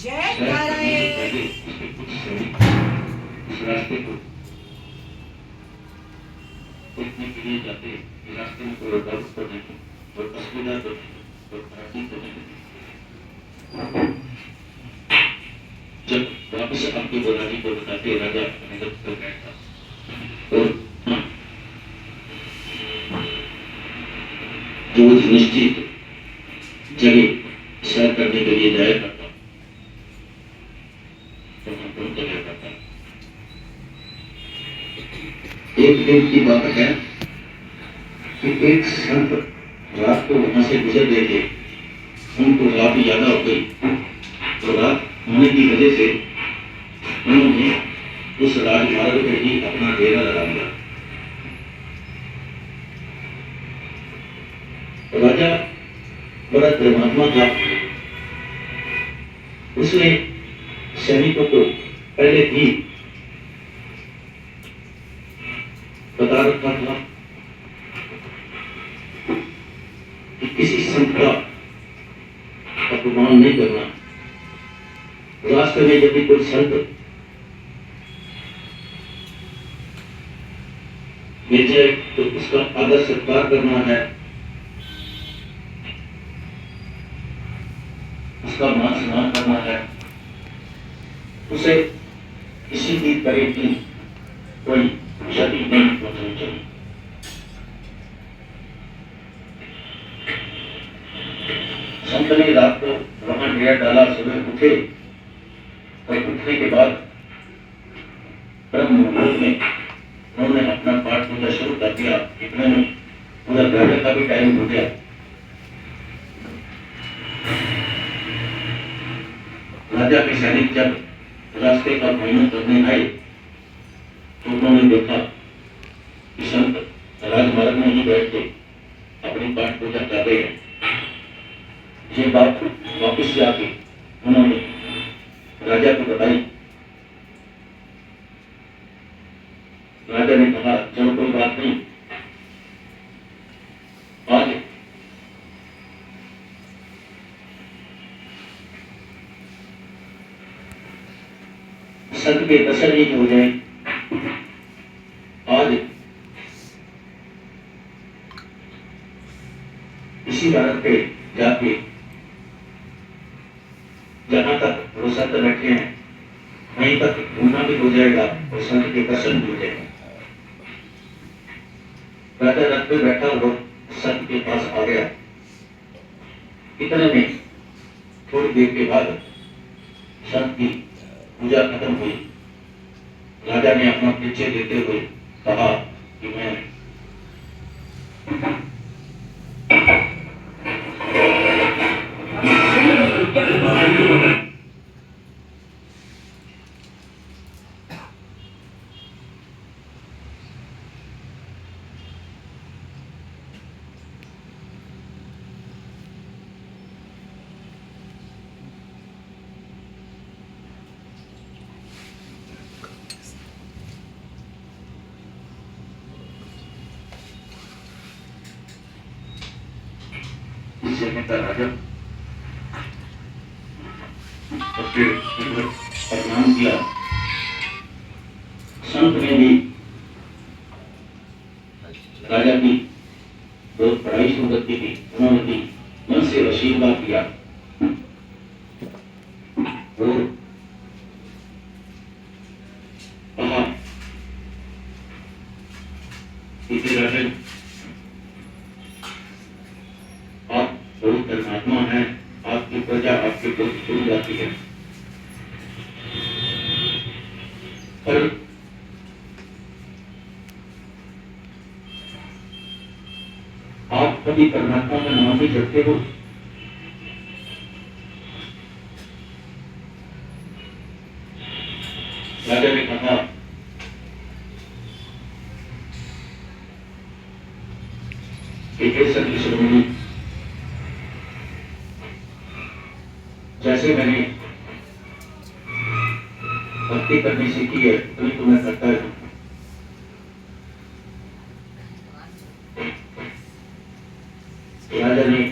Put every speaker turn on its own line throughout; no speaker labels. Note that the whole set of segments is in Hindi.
जय नारायण।
रास्ते को देखने के लिए जाते रास्ते में कोई रुकावट तो नहीं, कोई असुविधा तो नहीं, कोई खराबी तो नहीं। जब वापस आपकी बुराई को बताते राजा अनुगत हो गया था और रोज निश्चित जगह सैर करने के लिए जाया करता तो हम चले जाता। एक दिन की बात है कि एक संत रात को वहां से गुजर रहे थे, उनको रात ज्यादा हो गई, तो रात होने की वजह से उन्होंने उस राजमार्ग पर ही अपना डेरा लगा दिया। राजा बड़ा धर्मात्मा था, उसने सैनिकों को पहले ही बता रखा था कि किसी संत का अपमान नहीं करना। रास्ते में यदि कोई संत मिल जाए तो उसका आदर सत्कार करना है, उसका मान सम्मान करना है, उसे किसी भी तरह की कोई क्षति नहीं पहुंचनी चाहिए। संत ने रात को वहां डेरा डाला, सुबह उठे और उठने के बाद ब्रह्म मुहूर्त में उन्होंने अपना पाठ पूजा शुरू कर दिया। इतने में पूरा ग्रहण का भी टाइम हो गया। राजा के सैनिक जब रास्ते का भ्रमण करने आए तो उन्होंने देखा कि संत राजमार्ग में ही बैठ के अपनी पाठ पूजा कर रहे हैं। ये बात वापिस जाके उन्होंने राजा को बताई। राजा ने कहा चलो कोई बात नहीं, आज संत के दर्शन ही हो जाए। आज इसी मार्ग पे जाके जहां तक वो संत बैठे हैं वहीं तक घूमना भी हो जाएगा और संत के दर्शन भी हो जाएगा। राजा रथ पे बैठा हुआ संत के पास आ गया। इतने में थोड़ी देर के बाद संत की पूजा खत्म हुई। राजा ने अपना परिचय देते हुए कहा कि मैं का राजा और फिर प्रणाम किया। संत ने भी राजा की बहुत बड़ाई संपत्ति थी, उन्होंने भी मन से आशीर्वाद किया और कहा कि राजन आप बहुत धर्मात्मा है, आपकी प्रजा आपके बहुत सुन जाती है, पर आप कभी परमात्मा का नाम भी जपते हो? राजा ने कहा कि हे सत्य शिरोमणि, जैसे मैंने भक्ति करनी सीखी है वही तो मैं करता हूं। राजा ने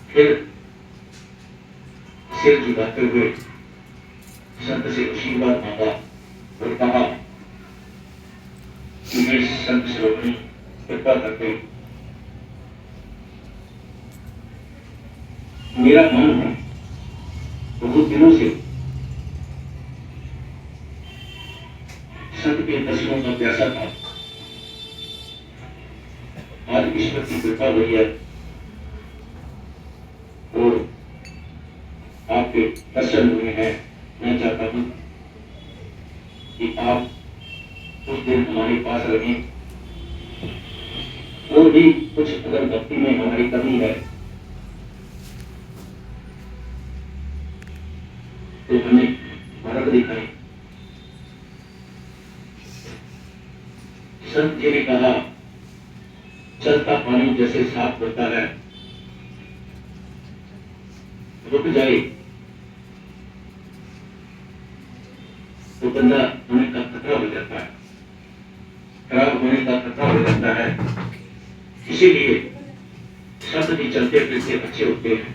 फिर सिर झुकाते हुए संत से आशीर्वाद मांगा और कहा कि मैं संत श्रोमणी कृपा करके मेरा मन है बहुत दिनों से संत के दर्शनों का प्यासा था। आज ईश्वर की कृपा हुई है और आपके दर्शन हुए हैं। मैं चाहता हूं कि आप कुछ दिन हमारे पास रहें और भी कुछ अगर भक्ति में हमारी कमी है तो हमें मार्ग दिखाएं। संत जी ने कहा, चलता पानी जैसे साफ होता है, रुक जाए तो बंदा होने का खतरा हो जाता है, खराब होने का खतरा हो जाता है। इसीलिए संत जी चलते फिरते अच्छे होते हैं,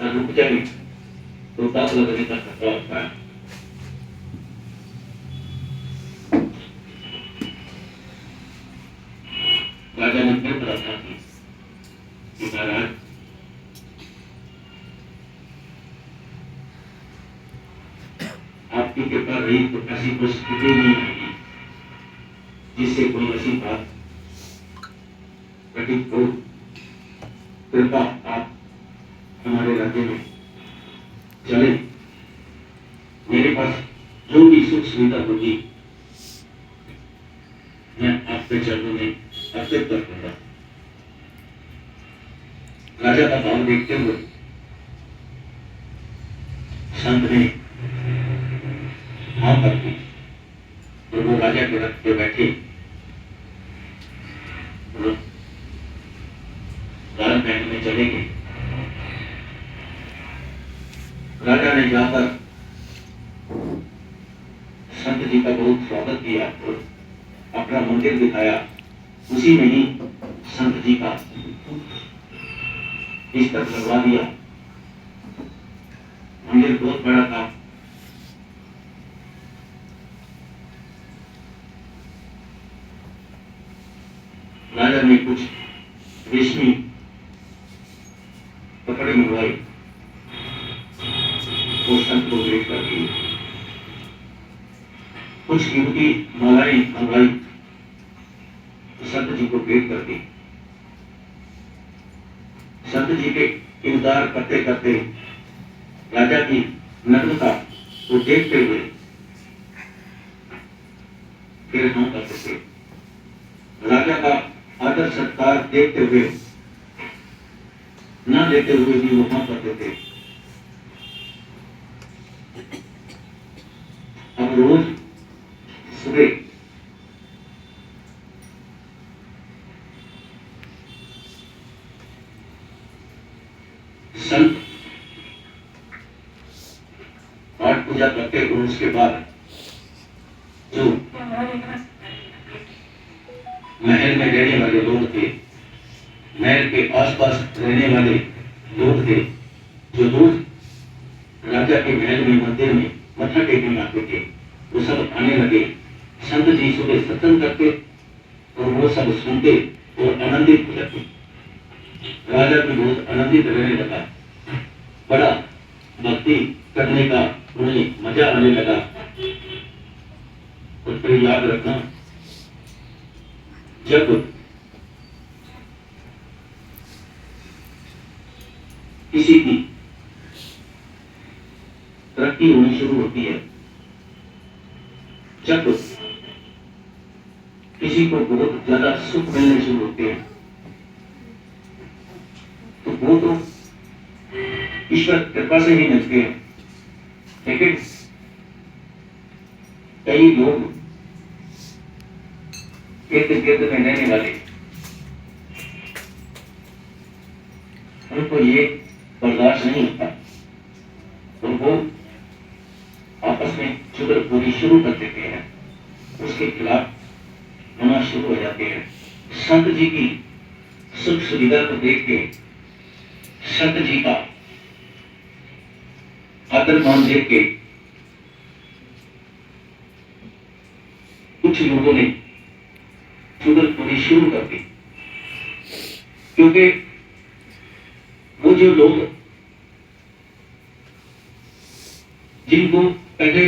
और रुक जाए तो दाग लगने का खतरा होता है। राजा ने फिर प्रार्थना की कि महाराज आपकी कृपा रही तो ऐसी कोई स्थिति नहीं आएगी जिससे कोई ऐसी बात घटित हो। कृपा आप हमारे राज्य में चले, मेरे पास जो भी सुख सुविधा होगी मैं आपके चरणों में अर्पित कर दूंगा। राजा का भाव देखते हुए संत ने हाँ कर दी और वो राजा के रथ पे बैठे राजमहल में चले गए। राजा ने जाकर संत जी का बहुत स्वागत किया और अपना मंदिर दिखाया। उसी में ही संत जी का बिस्तर लगवा दिया। मंदिर बहुत बड़ा था। राजा ने कुछ रेशमी कपड़े मंगवाए और संत को भेंट कर दी। कुछ कीमती मालाएं मंगवाई, संत जी को भेंट कर दी। संत जी के इंतजार करते करते राजा की नग्नता को देखते हुए फिर हम करते थे। राजा का आदर सत्कार देखते हुए न लेते हुए भी वो हम करते थे। अब रोज सुबह संत पाठ पूजा करते और उसके बाद जो महल में रहने वाले लोग थे, महल के आसपास रहने वाले लोग थे, जो लोग राजा के महल में मंदिर में मत्था टेकने आते थे, वो सब आने लगे। संत जी सुबह सत्संग करते और वो सब सुनते और आनंदित हो जाते। राजा भी बहुत आनंदित रहने लगा। बड़ा भक्ति करने का उन्हें मजा आने लगा। और फिर याद रखना, जब किसी की तरक्की होनी शुरू होती है, जब किसी को बहुत ज्यादा सुख मिलने शुरू होते हैं, तो वो तो ईश्वर कृपा से ही मिलते हैं। लेकिन कई लोग इर्द गिर्द में रहने वाले, उनको ये बर्दाश्त नहीं होता और वो आपस में चुगलखोरी शुरू कर देते हैं, उसके खिलाफ होना शुरू हो जाते हैं। संत जी की सुख सुविधा को देख के संत जी का आदर मान देख के कुछ लोगों ने चुगलखोरी शुरू कर दी, क्योंकि वो जो लोग जिनको पहले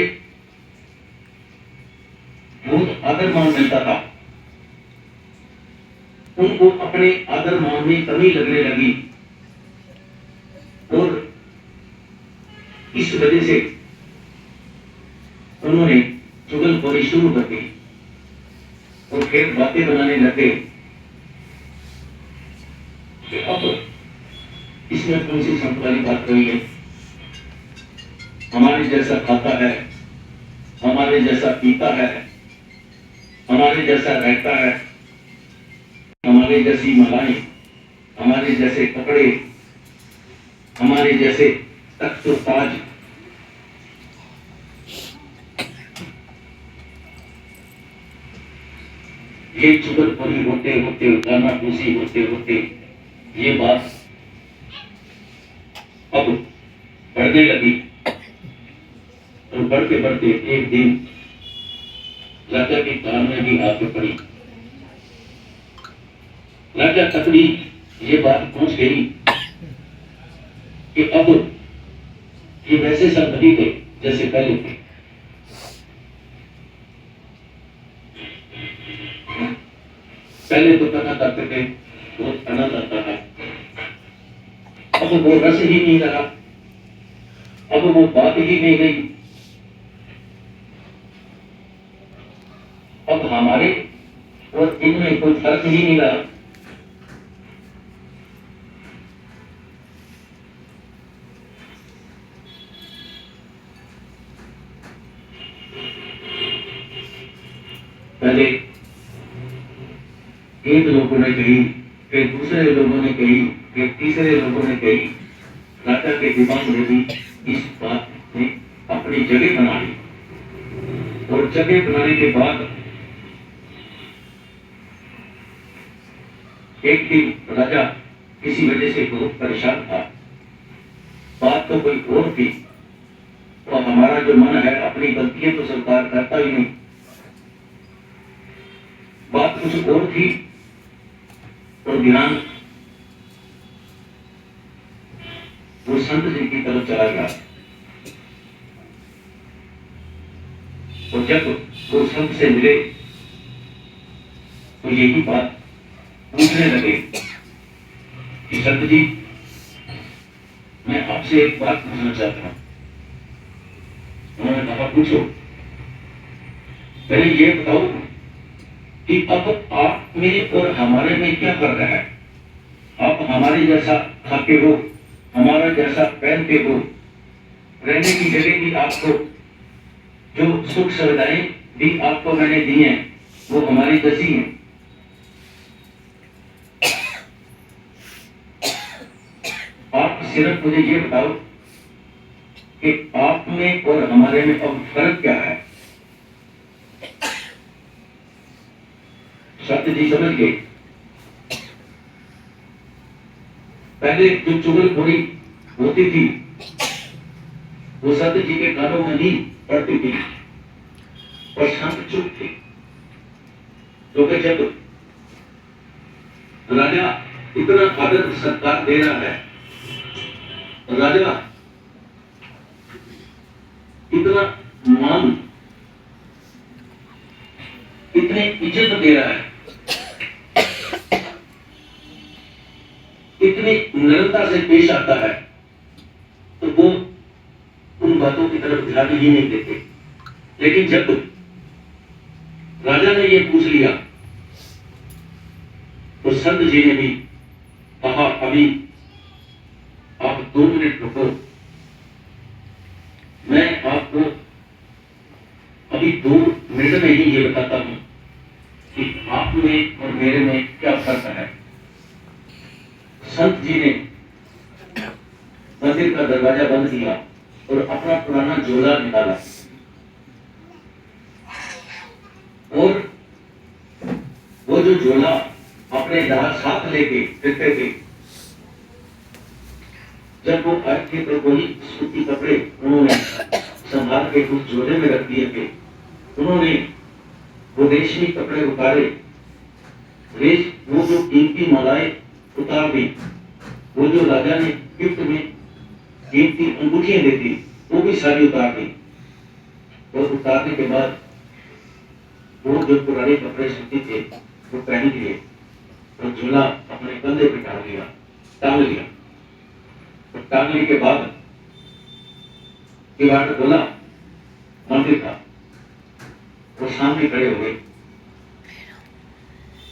बहुत आदर मान मिलता था, उनको अपने आदर मान में कमी लगने लगी और इस वजह से उन्होंने चुगलखोरी शुरू कर दी और फिर बातें बनाने लगे कि अब इसमें कौन सी संत वाली बात रही है, हमारे जैसा खाता है, हमारे जैसा पीता है, हमारे जैसा रहता है, हमारे जैसी मालाएं, हमारे जैसे कपड़े, हमारे जैसे तख्त ताज, ये चुगलखोरी होते होते गाना-पूसी होते होते ये बात अब बढ़ने लगी और बढ़ते बढ़ते एक दिन राजा के कान में भी आके पड़ी। राजा तक भी ये बात पहुंच गई कि अब ये वैसे सब नहीं थे जैसे पहले थे। पहले तो कथा करते थे, बहुत आनंद आता था, अब वो रस ही नहीं रहा, अब वो बात ही नहीं रही। अब हमारे और इनमें कोई फर्क ही नहीं रहा। पहले एक लोगों ने कही, फिर दूसरे लोगों ने कही, फिर तीसरे लोगों ने कही। राजा के दिमाग में भी इस बात ने अपनी जगह बना ली और जगह बनाने के बाद एक दिन राजा किसी वजह से बहुत परेशान था। बात तो कोई और थी, तो हमारा जो मन है अपनी गलतियां तो स्वीकार करता ही नहीं। बात कुछ और थी और ध्यान वो संत जी की तरफ चला गया और जब वो संत से मिले तो यही बात पूछने लगे कि संत जी, मैं आपसे एक बात पूछना चाहता हूं। उन्होंने कहा, पूछो। पहले ये बताओ कि अब आप में और हमारे में क्या फर्क है? आप हमारे जैसा खाते हो, हमारा जैसा पहनते हो, रहने की जगह भी आपको, जो सुख सुविधाएं भी आपको मैंने दी हैं वो हमारी जैसी हैं। आप सिर्फ मुझे ये बताओ कि आप में और हमारे में अब फर्क क्या है? सत्य जी समझ गए। पहले जो चुगलखोरी होती थी वो सत्य जी के कानों में नहीं पड़ती थी और संत चुप थे, क्योंकि जब राजा इतना आदर सत्कार दे रहा है, राजा इतना मान, इतनी इज्जत दे रहा है, इतनी नम्रता से पेश आता है, तो वो उन बातों की तरफ ध्यान ही नहीं देते। लेकिन जब राजा ने ये पूछ लिया तो संत जी ने भी कहा, अभी आप 2 मिनट रुको, मैं आपको अभी 2 मिनट में ही ये बताता हूं कि आप में और मेरे में क्या फर्क है। संत जी ने मंदिर का दरवाजा बंद किया और अपना पुराना झोला निकाला और वो जो झोला अपने जहाज साथ लेके फिरते थे। जब वो आए थे तो वही सूती कपड़े उन्होंने संभाल के उस झोले में रख दिए थे। उन्होंने वो रेशमी कपड़े उतारे, वो जो कीमती मालाएं उतार दी, वो जो राजा ने गिफ्ट में कीमती अंगूठियां दी थी वो भी सारी उतार दी। और उतारने के बाद वो जो पुराने कपड़े सूती थे वो पहन लिए और झोला अपने कंधे पे टांग लिया। और टांगने के बाद किवाड़ बोला, मंदिर था, वो सामने खड़े हो गए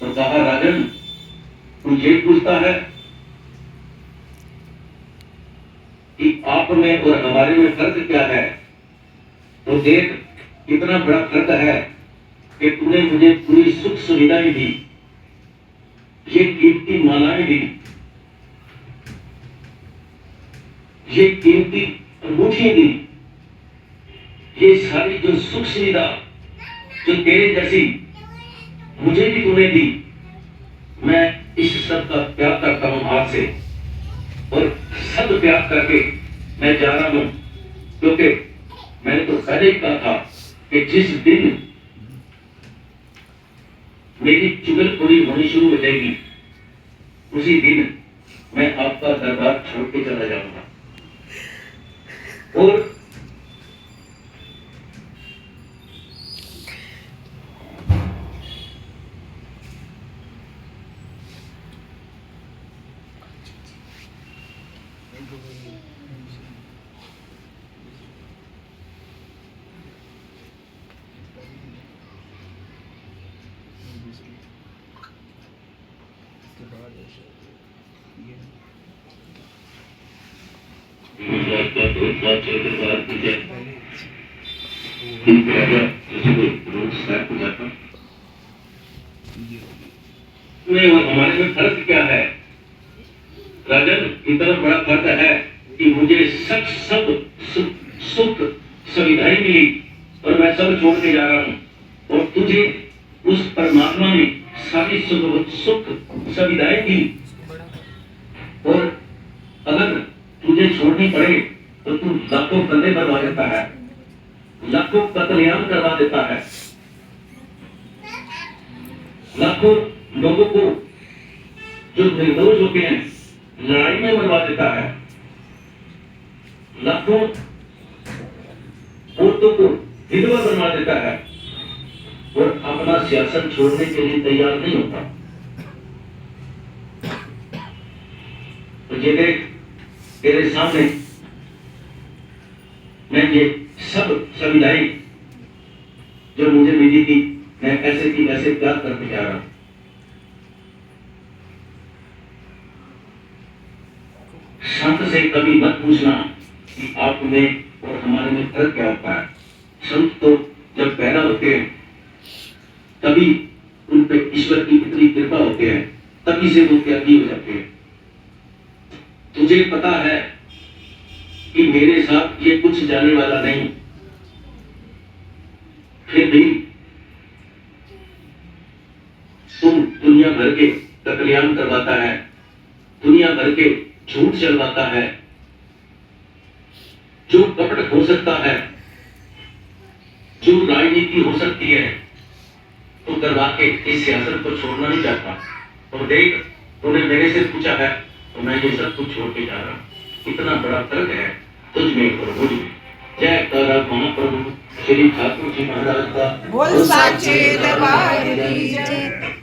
और कहा, राजन तू ये पूछता है कि आप में और हमारे में फर्क क्या है? तो देख कितना बड़ा फर्क है कि तूने मुझे पूरी सुख सुविधाएं दी, ये कीमती मालाएं दी, ये कीमती अंगूठियां दी, ये सारी जो सुख सुविधा जो तेरे जैसी मुझे भी तूने दी, मैं इस सब का त्याग करता हूं हाथ से और सब त्याग करके मैं जा रहा हूं। क्योंकि मैंने तो पहले ही कहा था कि जिस दिन मेरी चुगलखोरी होनी शुरू हो जाएगी उसी दिन मैं आपका दरबार छोड़ के चला जाऊंगा। और और हमारे में फर्क क्या है? राजन इतना बड़ा फर्क है कि मुझे सब सुख सुविधाएं मिली और मैं सब छोड़ के जा रहा हूं और तुझे उस परमात्मा ने सारी सुख सुविधाएं दी। और अगर तुझे छोड़नी पड़े तो तू लाखों कंधे भरवा देता है, लाखों कत्लेआम करवा देता है, लाखों लोगों को जो निर्दोष होते हैं लड़ाई में मरवा देता है, लाखों औरतों को विधवा बनवा देता है और अपना सियासत छोड़ने के लिए तैयार नहीं होता। तो ये देख तेरे सामने मैं ये सब सुविधाएं जो मुझे मिली थी मैं ऐसे की ऐसे त्याग करके जा रहा हूं। संत से कभी मत पूछना कि आप में और हमारे में फर्क क्या होता है। संत तो जब पैदा होते हैं तभी उन पे ईश्वर की इतनी कृपा होती है, तभी से वो त्यागी हो जाते हैं। तुझे पता है कि मेरे साथ ये कुछ जाने वाला नहीं, फिर भी तुम दुनिया भर के कत्लेआम करवाता है, दुनिया भर के झूठ चलवाता है, जो कपट हो सकता है, जो राजनीति हो सकती है, तो करवा के इस सियासत को छोड़ना नहीं चाहता। और देख तूने मेरे से पूछा है तो मैं ये सब कुछ छोड़ के जा रहा हूं। इतना बड़ा फर्क है तुझ में और मुझ में। जय तारा महाप्रभु श्री ठाकुर जी महाराज का
बोल साचे दरबार की जय।